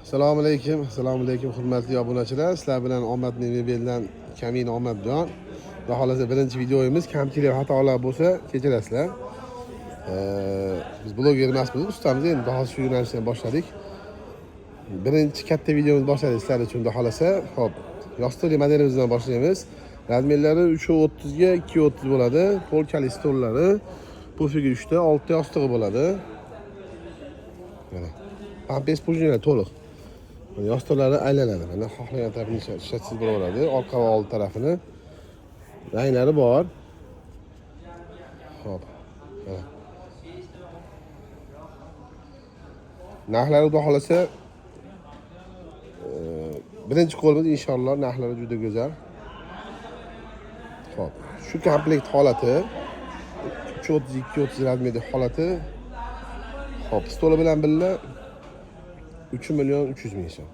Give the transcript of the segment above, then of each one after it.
Assalomu alaykum. Assalomu alaykum hurmatli obunachilar. Sizlar bilan Omadni Mebeldan Kamin Omadjon. Xudo xolasa birinchi videomiz, kamchilik xatolar bo'lsa kechirasizlar. Biz bloger emasmiz, ustamiz, endi hozir shu yo'nalishdan boshladik. Birinchi katta videomiz boshladik sizlar uchun, xudo xolasa. Xo'p, yostiqli modelimizdan boshlaymiz. Razmerlari 3.30 ga 2.30 bo'ladi. Polkali stollari pufiga 3 ta, 6 ta yostig'i bo'ladi. Mana. Pampers pujinlar to'liq. Yostiqlari aylanadi. Mana xohlagan tarafini ishlatsiz bo'laveradi. Orqa va old tarafini ranglari bor. Xo'p. Mana. Narxlari xudo xolasa birinchi qo'limiz inshaalloh narxlari juda go'zal. Xo'p. Shu komplekt holati 3.32-30 razmerli holati. Xo'p, stoli bilan birga 3.300.000 so'm.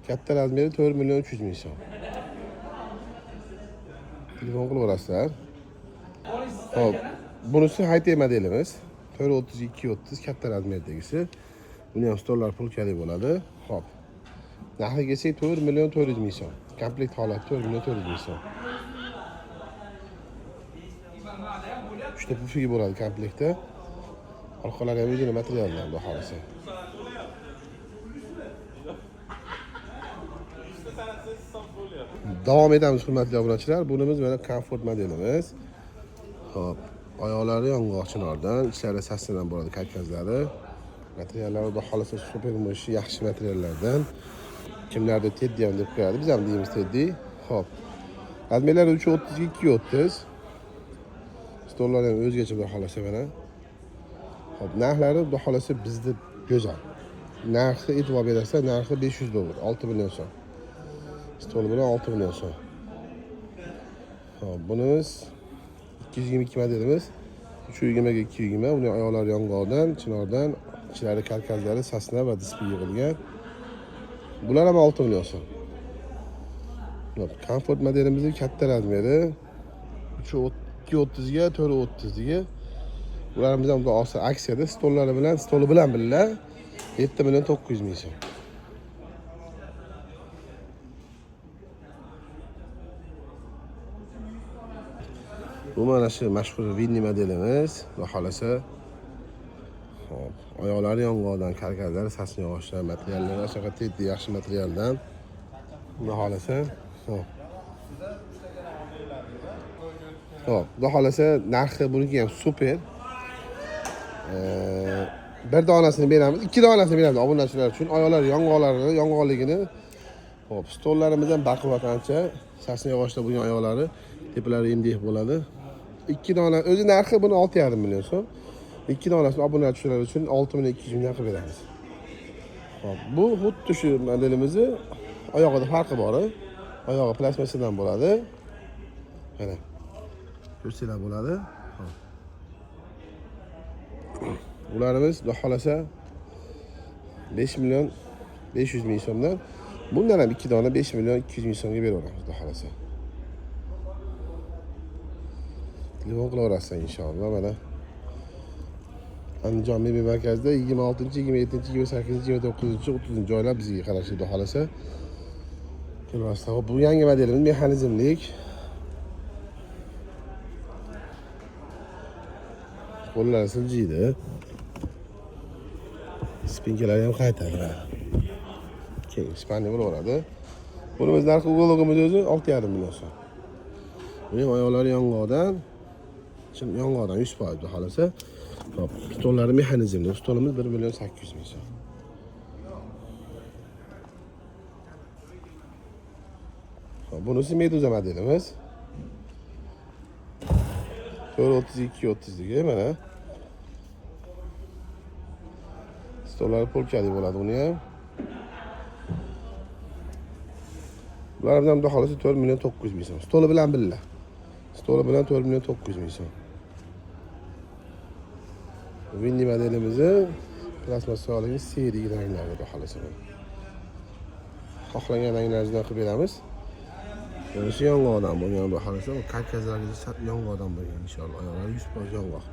Katta razmeri 4.300.000 so'm. Telefon qilaverasizlar. Xo'p, bunisi high-tech modelimiz. 4.32-30 katta razmerdagisi. Buni ham stollar polkali bo'ladi. Xo'p. Narxi kelsak 4.400.000 so'm. Komplekt holati 4.400.000 so'm. 3 ta pufi bo'ladi komplektda. Orqalari ham o'zini materialdan xudo xolasa. Davom etamiz hurmatli obunachilar. Bunimiz mana komfort modelimiz. Xo'p, oyoqlari yong'oq chinordan, ichlari sassadan bo'ladi karkazlari. Materiallari xudo xolasa super mo'shi, yaxshi materiallardan. Kimlardir teddy ham deb qo'yadi, biz ham deymiz teddy. Xo'p. Razmerlari 3.30 ga 2.30. Stollar ham o'zgacha xudo xolasa mana. Xo'p, narxlari xudo xolasa bizda go'zal. Narxi e'tibor berasizlar, narxi $500, 6 million so'm. Stol bilan 6 million so'm. Xo'p, bunimiz 222 modelimiz. 320 ga 220, uning oyoqlari yong'oqdan, chinordan, ichlari karkazlari sasna va displey yig'ilgan. Bular ham 6 million so'm. Xo'p, komfort modelimizning katta razmeri 3.30 ga 4.30 ga. Ularimiz ham xudo aksiyada stollari bilan, stoli bilan birga 7.900.000 so'm. Bu mana shu mashhur Winnie modelimiz, xudo xolasa. Xo'p, oyoqlari yong'oqdan, karkazlari sasna yog'ochdan, materiallari ashaqa teddy yaxshi materialdan. Xudo xolasa. Xo'p. Xo'p, xudo xolasa narxi buniki ham super. Bir donasini beramiz, 2 donasini beramiz obunachilar uchun. Oyoqlar yong'oqligini. Xo'p, stollarimiz ham baquvvat ancha. Sasna yog'ochda bo'lgan oyoqlari, tepalari indek bo'ladi. 2 dona, o'zi narxi buni 6.5 million so'm. 2 donasini obunachilar uchun 6.200.000 qilib beramiz. Xo'p, bu xuddi shu modelimizni oyog'ida farqi bor. Oyog'i plastmassadan bo'ladi. Mana. Ko'rsanglar bo'ladi. Xo'p. Ularimiz xudo xolasa 5.500.000 so'mdan. Bundan ham 2 dona 5.200.000 so'mga beraveramiz xudo xolasa. Telefon qilaverasizlar inshaalloh mana. Andijon mebel markazida 26, 27, 28, 29, 30 joylar bizga qarashli xudo xolasa. Kelmaslar. Bu yangi modelimiz mexanizmlik. Qo'llar siljiydi. Spinkalari ham qaytadi. Keyin Ispaniya bo'laveradi. Bunimiz narxi ulug'imiz o'zi 6.5 million so'm. Buning oyoqlari yong'oqdan, yong'oqdan 100% xudo xolasa. Xo'p, stollari mexanizmli. Stolimiz 1.800.000 so'm. Xo'p, bunisi Meduza modelimiz. 4.32-30 ga mana. Stollari polkali bo'ladi buni ham. Ulardan xudo xolasa 4.900.000 so'm. Stoli bilan birga. Stoli bilan 4.900.000 so'm. Winnie modelimizni plastmassa olingan seriy ranglari xudo xolasa. Xohlagan ranglaringizdan qilib beramiz. Bunisi yong'oqdan bo'lgan xudo xolasa, karkazlariga yong'oqdan bo'lgan inshaalloh. Oyoqlari 100% yong'oq.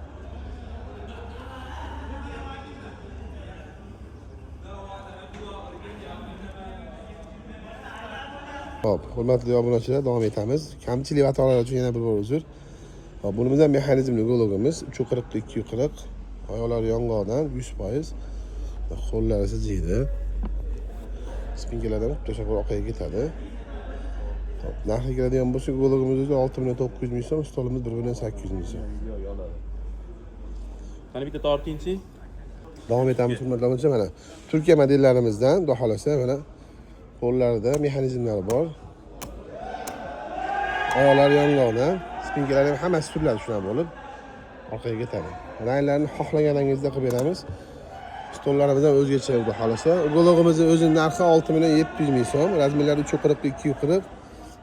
Hop, hurmatli obunachilar, davom etamiz. Kamchilik va xatolar uchun yana bir bor uzr. Hop, bunimiz ham mexanizmli gologimiz 340 240. Oyoqlari yong'oqdan 100%. Qo'llari sijiydi. Spinkalardan to'shaq orqaga ketadi. Hop, narxi keladigan bo'lsa, gologimiz o'zi 6 900 ming so'm, stolimiz 1 800 ming so'm. Qani bitta tortingchi. Davom etamiz hurmatli obunachilar, mana Turkiya modellarimizdan, xudo xolasa, mana qo'llarida mexanizmlari bor. Oyoqlari yong'oqdan, spinkalari ham hammasi turiladi shunday bo'lib, orqaga ketadi. Ranglarni xohlaganingizdek qilib beramiz. Stollarimiz ham o'zgacha xudo xolasa. Gologimizning o'zining narxi 6 700 ming so'm, razmerlari 340 240,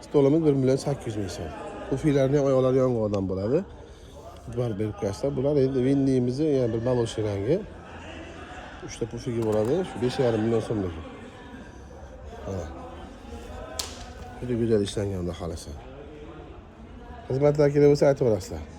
stolimiz 1 800 ming so'm. Pufilarining oyoqlari yong'oqdan bo'ladi. E'tibor berib qo'yasizlar. Bular endi Windy'mizni yana bir baloshi rangi. 3 ta pufiga bo'ladi. Shu 5,5 million so'mlik. Mana. Juda go'zal ishlangan xudo xolasa. Xizmatlar kerak bo'lsa aytib berasizlar.